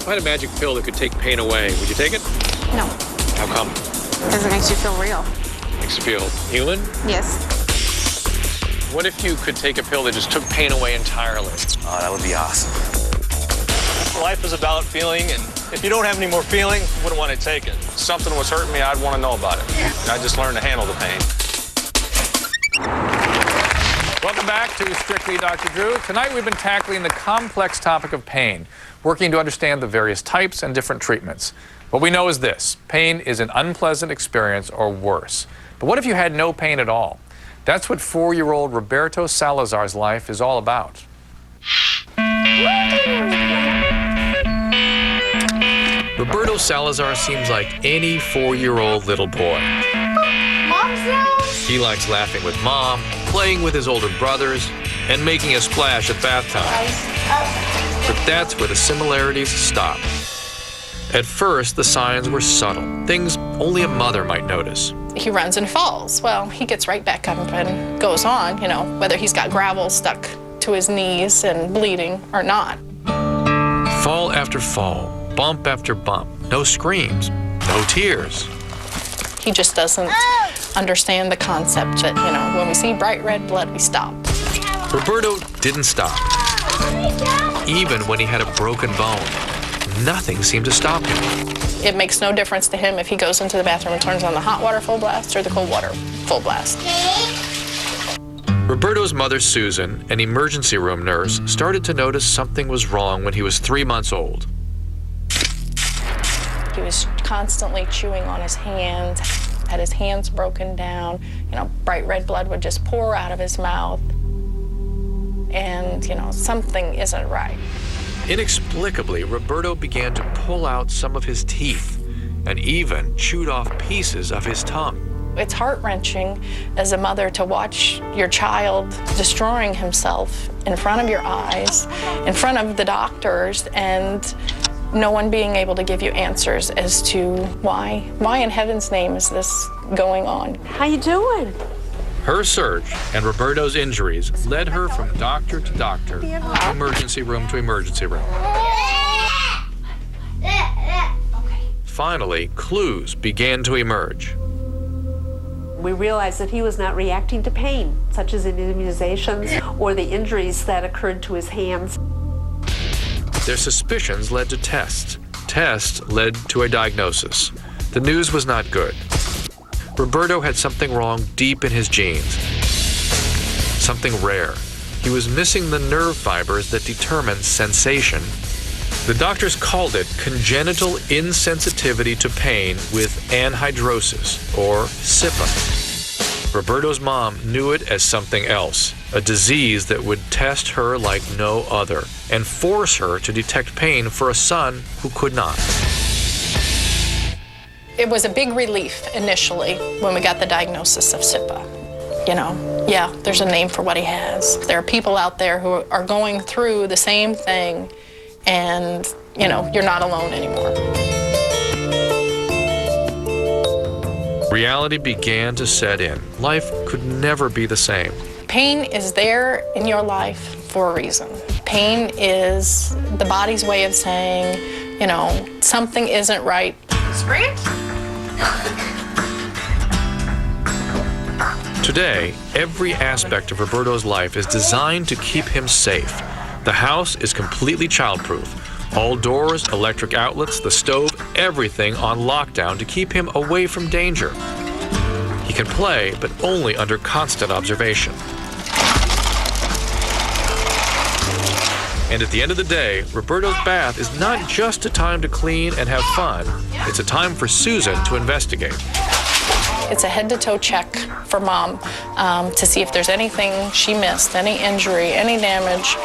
If I had a magic pill that could take pain away, would you take it? No. How come? Because it makes you feel real. Makes you feel human? Yes. What if you could take a pill that just took pain away entirely? Oh, that would be awesome. Life is about feeling, and if you don't have any more feeling, you wouldn't want to take it. If something was hurting me, I'd want to know about it. I just learned to handle the pain. Welcome back to Strictly Dr. Drew. Tonight we've been tackling the complex topic of pain, working to understand the various types and different treatments. What we know is this: pain is an unpleasant experience or worse. But what if you had no pain at all? That's what 4-year-old Roberto Salazar's life is all about. Roberto Salazar seems like any 4-year-old little boy. He likes laughing with Mom, playing with his older brothers, and making a splash at bath time. But that's where the similarities stop. At first, the signs were subtle, things only a mother might notice. He runs and falls. Well, he gets right back up and goes on, you know, whether he's got gravel stuck to his knees and bleeding or not. Fall after fall, bump after bump, no screams, no tears. He just doesn't understand the concept that, you know, when we see bright red blood, we stop. Roberto didn't stop. Even when he had a broken bone, nothing seemed to stop him. It makes no difference to him if he goes into the bathroom and turns on the hot water full blast or the cold water full blast. Roberto's mother, Susan, an emergency room nurse, started to notice something was wrong when he was 3 months old. He was constantly chewing on his hands, had his hands broken down, you know, bright red blood would just pour out of his mouth. And, you know, something isn't right. Inexplicably, Roberto began to pull out some of his teeth and even chewed off pieces of his tongue. It's heart-wrenching as a mother to watch your child destroying himself in front of your eyes, in front of the doctors, and no one being able to give you answers as to why. Why in heaven's name is this going on? How you doing? Her surge and Roberto's injuries led her from doctor to doctor, emergency room to emergency room. Finally, clues began to emerge. We realized that he was not reacting to pain, such as in immunizations or the injuries that occurred to his hands. Their suspicions led to tests. Tests led to a diagnosis. The news was not good. Roberto had something wrong deep in his genes. Something rare. He was missing the nerve fibers that determine sensation. The doctors called it congenital insensitivity to pain with anhidrosis, or CIPA. Roberto's mom knew it as something else, a disease that would test her like no other and force her to detect pain for a son who could not. It was a big relief initially when we got the diagnosis of CIPA. You know, yeah, there's a name for what he has. There are people out there who are going through the same thing, and, you know, you're not alone anymore. Reality began to set in. Life could never be the same. Pain is there in your life for a reason. Pain is the body's way of saying, you know, something isn't right. Scream? Today, every aspect of Roberto's life is designed to keep him safe. The house is completely childproof. All doors, electric outlets, the stove, everything on lockdown to keep him away from danger. He can play, but only under constant observation. And at the end of the day, Roberto's bath is not just a time to clean and have fun. It's a time for Susan to investigate. It's a head-to-toe check for Mom to see if there's anything she missed, any injury, any damage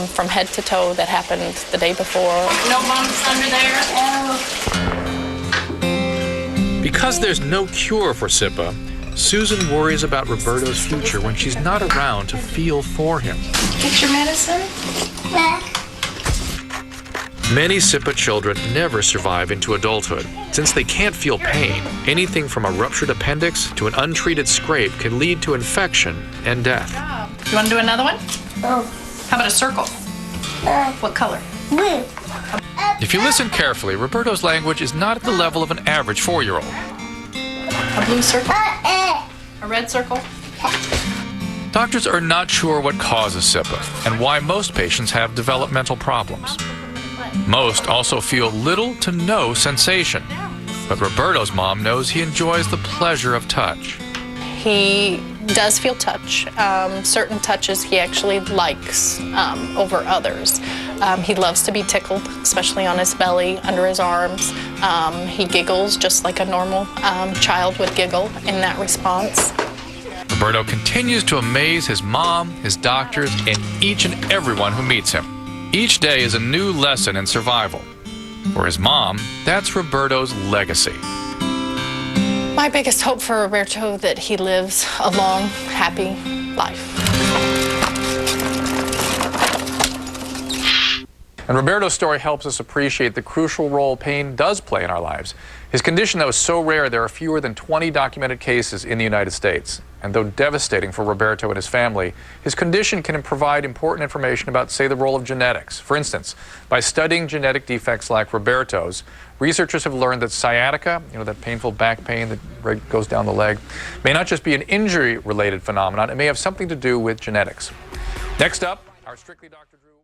from head to toe that happened the day before. No bumps under there? Because there's no cure for CIPA, Susan worries about Roberto's future when she's not around to feel for him. Get your medicine? Many CIPA children never survive into adulthood. Since they can't feel pain, anything from a ruptured appendix to an untreated scrape can lead to infection and death. You want to do another one? Oh. How about a circle? What color? Blue. If you listen carefully, Roberto's language is not at the level of an average 4-year-old. A blue circle? A red circle? Doctors are not sure what causes CIPA and why most patients have developmental problems. Most also feel little to no sensation, but Roberto's mom knows he enjoys the pleasure of touch. He does feel touch. Certain touches he actually likes over others. He loves to be tickled, especially on his belly, under his arms. He giggles just like a normal child would giggle in that response. Roberto continues to amaze his mom, his doctors, and each and everyone who meets him. Each day is a new lesson in survival. For his mom, that's Roberto's legacy. My biggest hope for Roberto that he lives a long, happy life. And Roberto's story helps us appreciate the crucial role pain does play in our lives. His condition that was so rare, there are fewer than 20 documented cases in the United States. And though devastating for Roberto and his family, his condition can provide important information about, say, the role of genetics. For instance, by studying genetic defects like Roberto's, researchers have learned that sciatica, that painful back pain that goes down the leg, may not just be an injury-related phenomenon, it may have something to do with genetics. Next up, our Strictly Dr. Drew